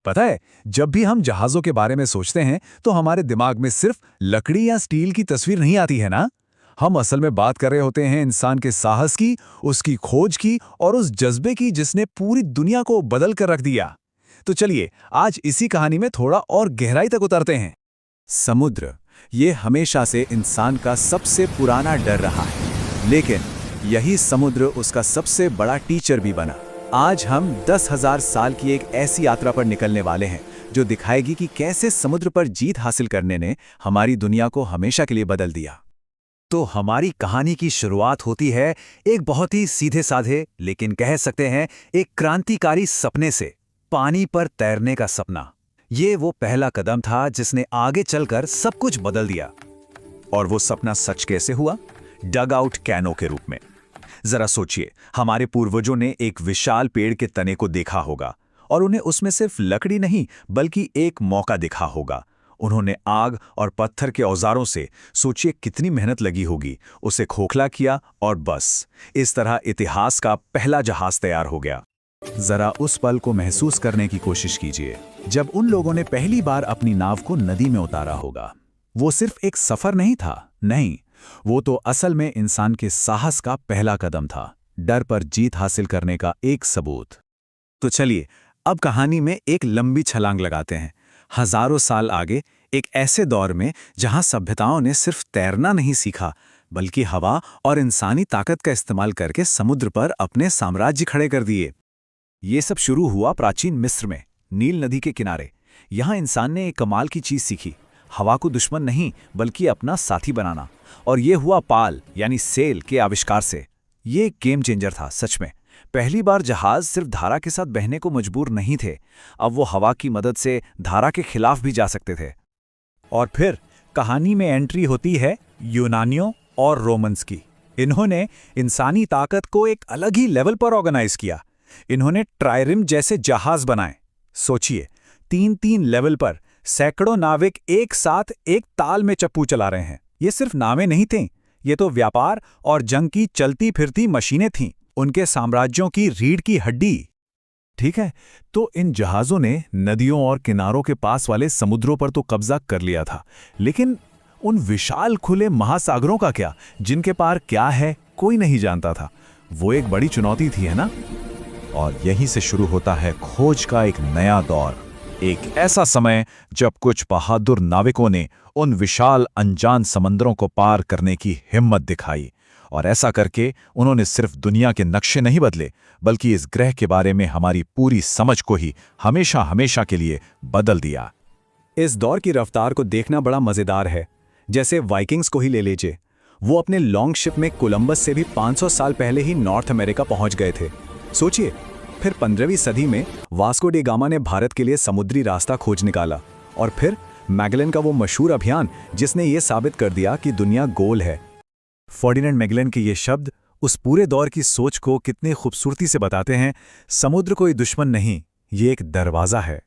पता है, जब भी हम जहाजों के बारे में सोचते हैं तो हमारे दिमाग में सिर्फ लकड़ी या स्टील की तस्वीर नहीं आती है ना। हम असल में बात कर रहे होते हैं इंसान के साहस की, उसकी खोज की और उस जज्बे की जिसने पूरी दुनिया को बदल कर रख दिया। तो चलिए आज इसी कहानी में थोड़ा और गहराई तक उतरते हैं। समुद्र, ये हमेशा से इंसान का सबसे पुराना डर रहा है, लेकिन यही समुद्र उसका सबसे बड़ा टीचर भी बना। आज हम 10,000 साल की एक ऐसी यात्रा पर निकलने वाले हैं जो दिखाएगी कि कैसे समुद्र पर जीत हासिल करने ने हमारी दुनिया को हमेशा के लिए बदल दिया। तो हमारी कहानी की शुरुआत होती है एक बहुत ही सीधे साधे, लेकिन कह सकते हैं एक क्रांतिकारी सपने से। पानी पर तैरने का सपना। ये वो पहला कदम था जिसने आगे चलकर सब कुछ बदल दिया। और वो सपना सच कैसे हुआ? डग आउट कैनो के रूप में। जरा सोचिए, हमारे पूर्वजों ने एक विशाल पेड़ के तने को देखा होगा और उन्हें उसमें सिर्फ लकड़ी नहीं बल्कि एक मौका दिखा होगा। उन्होंने आग और पत्थर के औजारों से, सोचिए कितनी मेहनत लगी होगी, उसे खोखला किया और बस इस तरह इतिहास का पहला जहाज तैयार हो गया। जरा उस पल को महसूस करने की कोशिश कीजिए जब उन लोगों ने पहली बार अपनी नाव को नदी में उतारा होगा। वो सिर्फ एक सफर नहीं था, नहीं, वो तो असल में इंसान के साहस का पहला कदम था, डर पर जीत हासिल करने का एक सबूत। तो चलिए अब कहानी में एक लंबी छलांग लगाते हैं, हजारों साल आगे, एक ऐसे दौर में जहां सभ्यताओं ने सिर्फ तैरना नहीं सीखा बल्कि हवा और इंसानी ताकत का इस्तेमाल करके समुद्र पर अपने साम्राज्य खड़े कर दिए। ये सब शुरू हुआ प्राचीन मिस्र में, नील नदी के किनारे। यहां इंसान ने एक कमाल की चीज सीखी, हवा को दुश्मन नहीं बल्कि अपना साथी बनाना। और ये हुआ पाल यानी सेल के आविष्कार से। ये एक गेम चेंजर था सच में। पहली बार जहाज सिर्फ धारा के साथ बहने को मजबूर नहीं थे, अब वो हवा की मदद से धारा के खिलाफ भी जा सकते थे। और फिर कहानी में एंट्री होती है यूनानियों और रोमन्स की। इन्होंने इंसानी ताकत को एक अलग ही लेवल पर ऑर्गेनाइज किया। इन्होंने ट्राइरिम जैसे जहाज बनाए। सोचिए, 3-3 लेवल पर सैकड़ों नाविक एक साथ एक ताल में चप्पू चला रहे हैं। ये सिर्फ नावें नहीं थीं, ये तो व्यापार और जंग की चलती फिरती मशीनें थीं, उनके साम्राज्यों की रीढ़ की हड्डी। ठीक है, तो इन जहाज़ों ने नदियों और किनारों के पास वाले समुद्रों पर तो कब्जा कर लिया था, लेकिन उन विशाल खुले महासागरों का क्या, जिनके पार क्या है कोई नहीं जानता था। वो एक बड़ी चुनौती थी, है ना? और यहीं से शुरू होता है खोज का एक नया दौर, एक ऐसा समय जब कुछ बहादुर नाविकों ने उन विशाल अनजान समंदरों को पार करने की हिम्मत दिखाई। और ऐसा करके उन्होंने सिर्फ दुनिया के नक्शे नहीं बदले बल्कि इस ग्रह के बारे में हमारी पूरी समझ को ही हमेशा हमेशा के लिए बदल दिया। इस दौर की रफ्तार को देखना बड़ा मजेदार है। जैसे वाइकिंग्स को ही ले लीजिए, वो अपने लॉन्ग शिप में कोलंबस से भी 500 साल पहले ही नॉर्थ अमेरिका पहुंच गए थे। सोचिए, फिर 15वीं सदी में वास्को डी गामा ने भारत के लिए समुद्री रास्ता खोज निकाला। और फिर मैगेलन का वो मशहूर अभियान जिसने ये साबित कर दिया कि दुनिया गोल है। फर्डिनेंड मैगेलन के ये शब्द उस पूरे दौर की सोच को कितने खूबसूरती से बताते हैं। समुद्र कोई दुश्मन नहीं, ये एक दरवाज़ा है।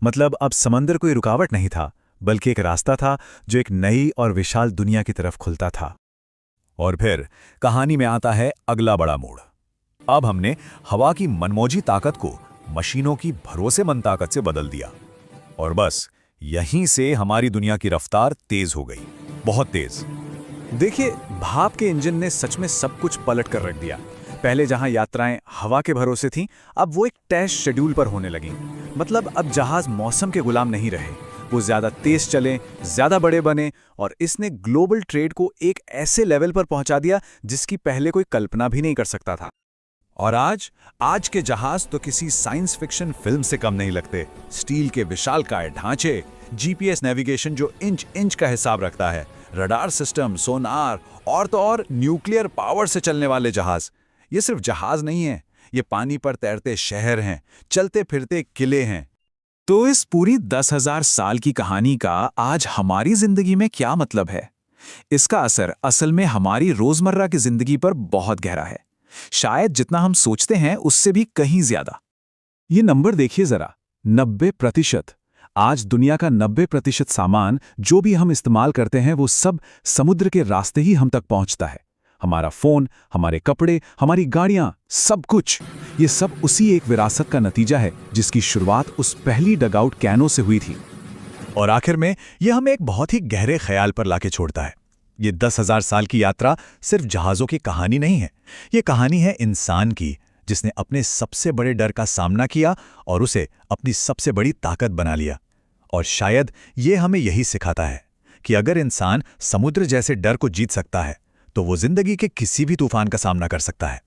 मतलब अब समंदर कोई रुकावट नहीं था बल्कि एक रास्ता था जो एक नई और विशाल दुनिया की तरफ खुलता था। और फिर कहानी में आता है अगला बड़ा मोड़। अब हमने हवा की मनमौजी ताकत को मशीनों की भरोसेमंद ताकत से बदल दिया। और बस यहीं से हमारी दुनिया की रफ्तार तेज हो गई, बहुत तेज। देखिए, भाप के इंजन ने सच में सब कुछ पलट कर रख दिया। पहले जहां यात्राएं हवा के भरोसे थीं, अब वो एक तय शेड्यूल पर होने लगीं। मतलब अब जहाज मौसम के गुलाम नहीं रहे, वो ज्यादा तेज चले, ज्यादा बड़े बने। और इसने ग्लोबल ट्रेड को एक ऐसे लेवल पर पहुंचा दिया जिसकी पहले कोई कल्पना भी नहीं कर सकता था। और आज के जहाज तो किसी साइंस फिक्शन फिल्म से कम नहीं लगते। स्टील के विशालकाय ढांचे, जीपीएस नेविगेशन जो इंच इंच का हिसाब रखता है, रडार सिस्टम, सोनार और तो और न्यूक्लियर पावर से चलने वाले जहाज। ये सिर्फ जहाज नहीं है, ये पानी पर तैरते शहर हैं, चलते फिरते किले हैं। तो इस पूरी 10,000 साल की कहानी का आज हमारी जिंदगी में क्या मतलब है? इसका असर असल में हमारी रोजमर्रा की जिंदगी पर बहुत गहरा है, शायद जितना हम सोचते हैं उससे भी कहीं ज्यादा। ये नंबर देखिए जरा, 90%। आज दुनिया का 90% सामान जो भी हम इस्तेमाल करते हैं वो सब समुद्र के रास्ते ही हम तक पहुंचता है। हमारा फ़ोन, हमारे कपड़े, हमारी गाड़ियाँ, सब कुछ। ये सब उसी एक विरासत का नतीजा है जिसकी शुरुआत उस पहली डगआउट कैनों से हुई थी। और आखिर में यह हमें एक बहुत ही गहरे ख्याल पर लाके छोड़ता है। ये 10,000 साल की यात्रा सिर्फ जहाज़ों की कहानी नहीं है। ये कहानी है इंसान की, जिसने अपने सबसे बड़े डर का सामना किया और उसे अपनी सबसे बड़ी ताकत बना लिया। और शायद ये हमें यही सिखाता है कि अगर इंसान समुद्र जैसे डर को जीत सकता है, तो वो जिंदगी के किसी भी तूफान का सामना कर सकता है।